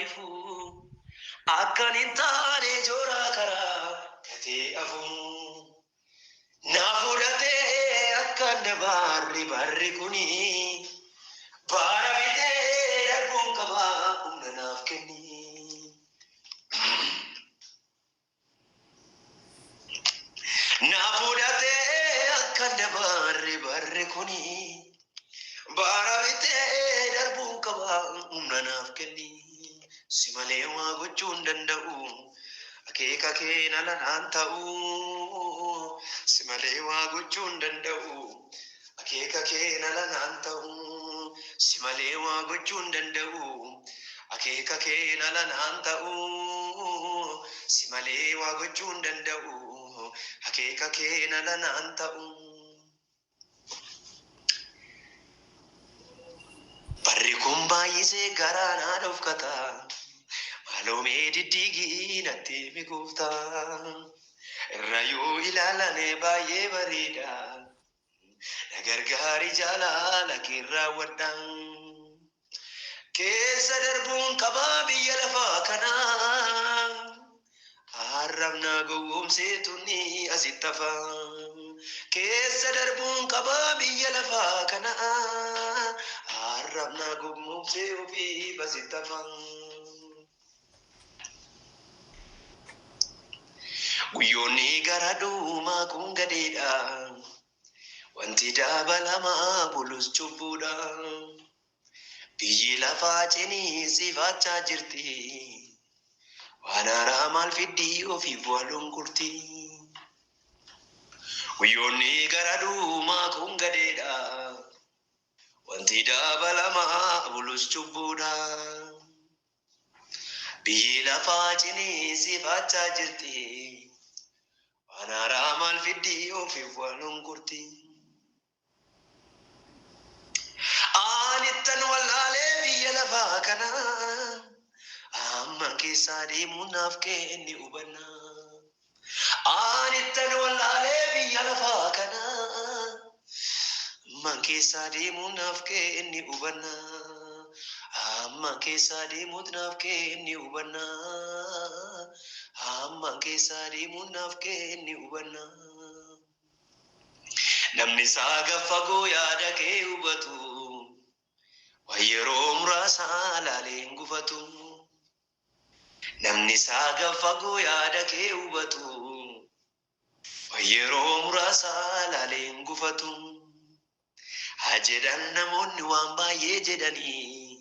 ifu akkan hin taane joora karaa gatee afu na fudhatee akkan dabarri barri kuni bara bitee darbuun qabaa humna naaf kenni. Na fudhatee akkan dabarri barri kuni bara bitee darbuun qabaa humna naaf kenni. Si malee waa gochuu hin danda'u akeeka kee na lanaan ta'u. Si malee waa gochuu hin danda'u akeeka kee na lanaan ta'u. Si malee waa gochuu hin danda'u akeeka kee na lanaan ta'u. Si malee waa gochuu hin danda'u akeeka kee na lanaan ta'u. Barri kun baay'isee garaa naa dhofkata maalumee diddiigii natti mikuufta irra yoo ilaalane baay'ee bareeda na gargaari jaalala kee raawwadha. Keessa darbuun qabaa biyya lafaa kanaa arrabna gowwoomseetu ni asitti hafa. Keessa darbuun qabaa biyya lafaa kanaa arrabna gowwoomsee ofii basitti hafa. Guyyoonni gara dhumaa kun gadeedha wanti dabalamaa bulus cubbuudha. Biyyi lafaa ciniinsiifachaa jirti waan haaraa maal fiddii ofiif waluun kurti. Guyyoonni gara dhumaa kun gadeedha wanti dabalamaa bulus cubbuudha. Biyyi lafaa ciniinsiifachaa jirti waan haaraa maal fiddii ofiif waluun kurti. Anittan wallaalee biyya lafaa kana amma keessaa deemuun naaf kenni hubanna. Anittan wallaalee biyya lafaa kana amma keessaa deemuun naaf kenni hubanna. Amma keessaa deemuun naaf kenni hubanna. Amma keessaa deemuun naaf kenni hubanna. Namni isaa gaffagoo yaada kee hubatu yeroo muraasa laaleen gufatu. Namni isaa gaffagoo yaada kee hubatu yeroo muraasa laaleen gufatu. Haa jedhan namoonni waan baay'ee jedhanii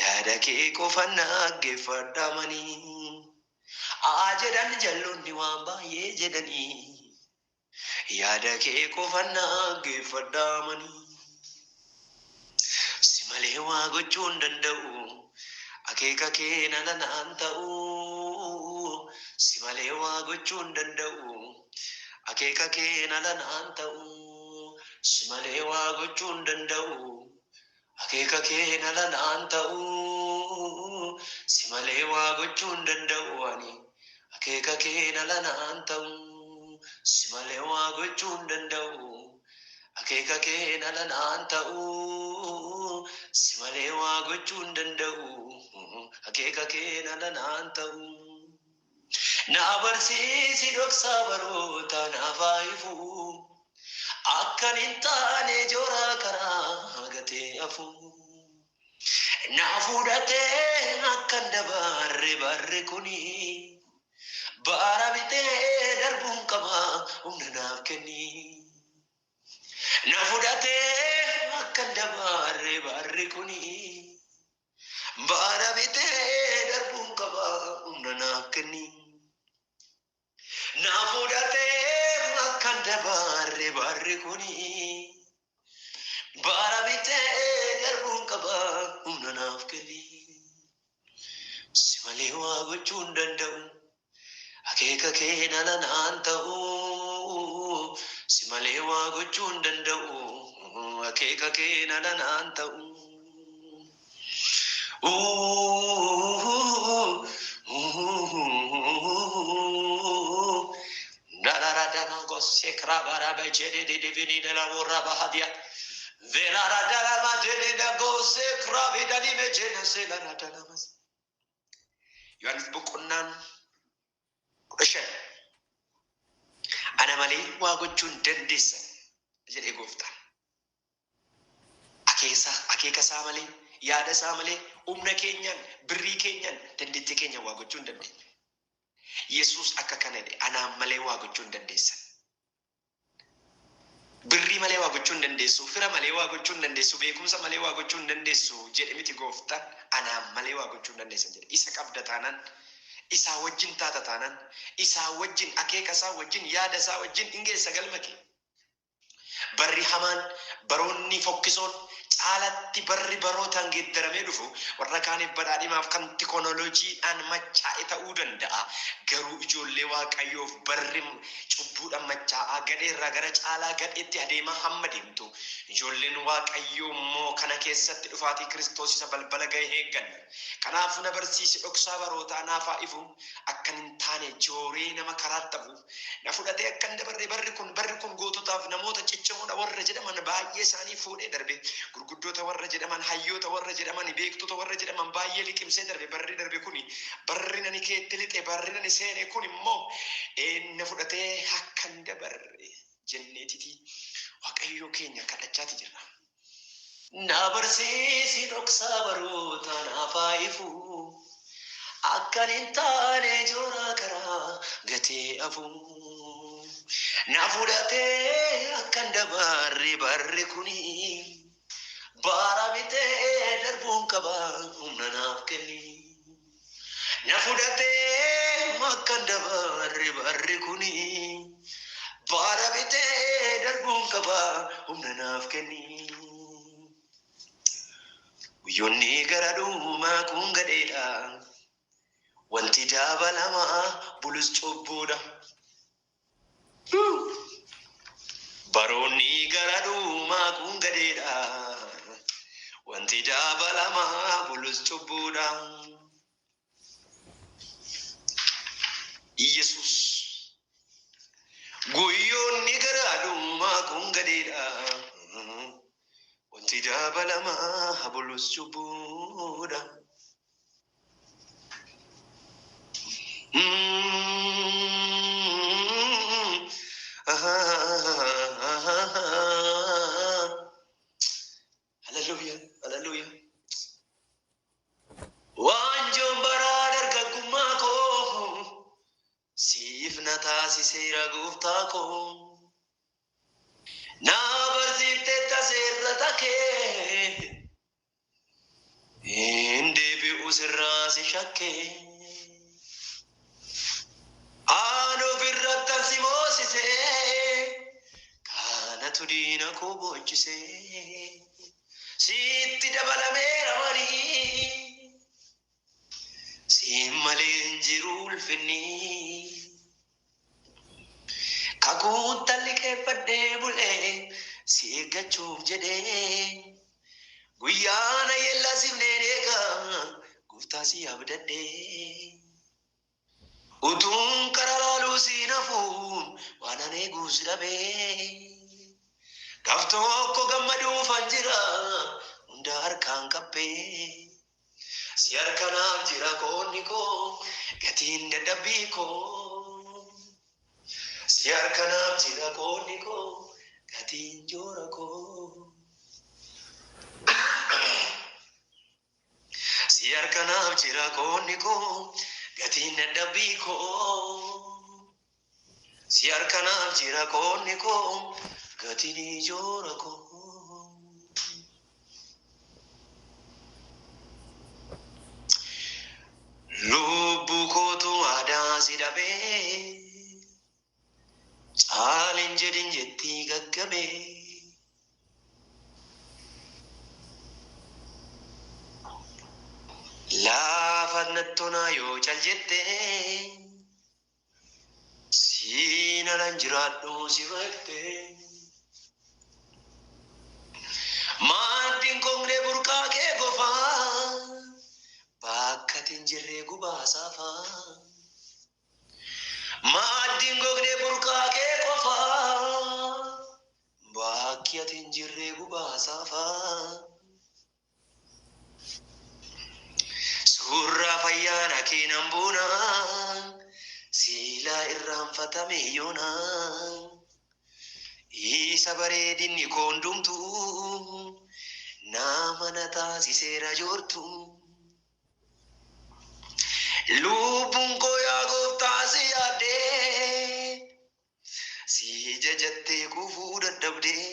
yaada kee qofan dhaggeeffadhamanii. Haa jedhan jalloonni waan baay'ee jedhanii yaada kee qofan dhaggeeffadhamanii. Si malee waa gochuu hin danda'u akeeka kee na lanaan ta'u. Si malee waa gochuu hin danda'u akeeka kee na lanaan ta'u. Si malee waa gochuu hin danda'u akeeka kee na lanaan ta'u. Si malee waa gochuu hin danda'u ani akeeka kee na lanaan ta'u. Si malee waa gochuu hin danda'u akeeka kee na lanaan ta'u. Si malee waa gochuu hin danda'u akeeka kee na lanaan ta'u. Na barsiisi dhoksaa baroota naaf haa ifu akkan hin taane joora karaa gatee afu. Na fudhatee akkan dabarre barri kuni bara bitee darbuun qabaa humna naaf kenni. Na fudhatee akkan dabarre barri kuni bara bitee darbuun qabaa humna naaf kenni. Na fudhatee akkan dabarre barri kuni bara bitee darbuun qabaa humna naaf kenni. Si malee waa gochuu hin danda'u akeeka kee na lanaan ta'u. Si malee waa gochuu hin danda'u akeeka kee na lanaan ta'u. Dalaradana gosse krabara bejede de divini de la vorra bahadia. Velara dala majede da gosse krabida di mejede se la radana mas. Yohaannis boqonnaan 15 ana malee waa gochuu hin dandeessan jedhee gooftaan. Akeeka isaa malee, yaada isaa malee, humna keenyaan, birrii keenyaan, dandeettii keenya waa gochuu hin dandeenye. Yesuus akka kana jedhe anaan malee waa gochuu hin dandeessan. Birrii malee waa gochuu hin dandeessu, fira malee waa gochuu hin dandeessu, beekumsa malee waa gochuu hin dandeessu jedhe miti gooftaan. Anaan malee waa gochuu hin dandeessan jedhe. Isa qabda taanaan, isaa wajjin taata taanaan, isaa wajjin akeeka isaa wajjin, yaada isaa wajjin hingeessa galma kee. Barri hamaan, baroonni fokkisoon caalatti barri barootaan geeddaramee dhufu warra kaaniif badhaadhimaaf kan teknooloojiidhaan machaa'e ta'uu danda'a. Garuu ijoollee Waaqayyoof barri cubbuudhaan machaa'aa gadheerraa gara caalaa gadheetti adeemaa hamma deemtu. Ijoolleen Waaqayyoo immoo kana keessatti dhufaatii Kiristoos isa balbala ga'e eegganna. Kanaaf na barsiisi dhoksaa barootaa naaf haa ifu, akka hin taane jooree nama karaatti hafu na fudhatee akka hin dabarre barri kun goototaaf namoota ciccimoo warra jedhaman baay'ee isaanii fuudhee darbe. Gurguddoota warra jedhaman, hayyoota warra jedhaman, beektota warra jedhaman baay'ee liqimsee darbe. Barri darbe kuni, barri nani keetti lixe, barri nani seene kun immoo na fudhatee akka hin dabarre jenneetiti Waaqayyoo keenya kadhachaati jirra. Na barsiisi dhoksaa barootaa naaf haa ifu, akka hin taane joora karaa gatee hafu. Na fudhatee akka hin dabarre barri kuni, bara bitee darbuun qaba humna naaf kenni. Na fudhatee akka hin dabarre barri kuni, bara bitee darbuun qaba humna naaf kenni. Guyyoonni gara dhumaa kun gadheedha, wanti dabalamaa bulus cubbuudha. Baroonni gara dhumaa kun gadheedha, wanti dabalamaa bulus cubbuudha. Yesus guyyoonni gara dhumaa kun gadheedha, wanti dabalamaa bulus cubbuudha. Hallelujah, hallelujah. Wanjoon baraa dargaggummaa koo siif na taasiseera gooftaa koo. Na barsiiftee taseerrata kee hin deebi'u sirraa si shakkee. Aan ofirratti si moosisee kanatu diina koo boochisee. Sitti dabalameera marii, si malee hin jiru ulfinni. Kakuun talliqeeffadhee bulee si eeggachuuf jedhee, guyyaana yeellaa sifneen eegaa gooftaa si abdadhee. Utuun karaa laaluu si nafuun waan an eeguus dhabee. Gaaf tokko gammaduufan jira hunda harkaan qabbee. Si harkanaaf jira qoonni koo gatiin dadhabbii koo. Si harkanaaf jira qoonni koo gatiin joora koo. Si harkanaaf jira qoonni koo gatiin dadhabbii koo. Si harkanaaf jira qoonni koo gatiin joora koo. Lubbu kootu aadaa si dhabee, caalin jedhin jettii gaggabee. Laafat nattonaa yoo cal jettee, siinanan jiraadhu si battee. Maaddiin koonglee burqaa kee gofaa, bakkatiin jirree gubaa saafaa. Maaddiin koonglee burqaa kee qofaa, bakkatiin jirree gubaa saafaa. Surraa fayyaana keenan boona silaa irraanfatame yoona isa bareedinni koondumtu nama na taasiseera joortu lubbuun koo yaa gooftaa si yaadee si jajattee kufuu dadhabdee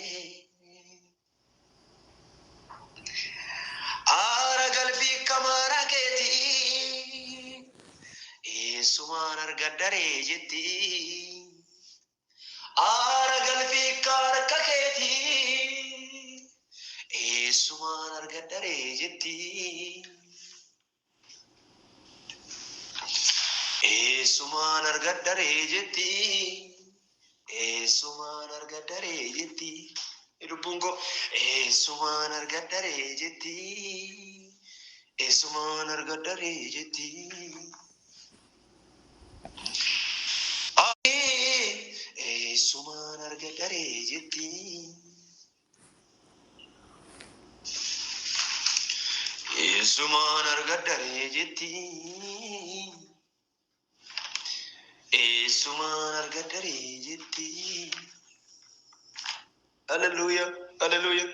aara galfii kamaara keetii eessumaan argaddaree jetti aara galfii harka keetii eessumaan argaddaree jetti eessumaan argaddaree jetti eessumaan argaddaree jetti lubbuun koo eessumaan argaddaree jetti eessumaan argaddaree jetti eessumaan argaddaree jetti eessumaan argaddaree jetti eessumaan argaddaree jetti. Hallelujah, hallelujah.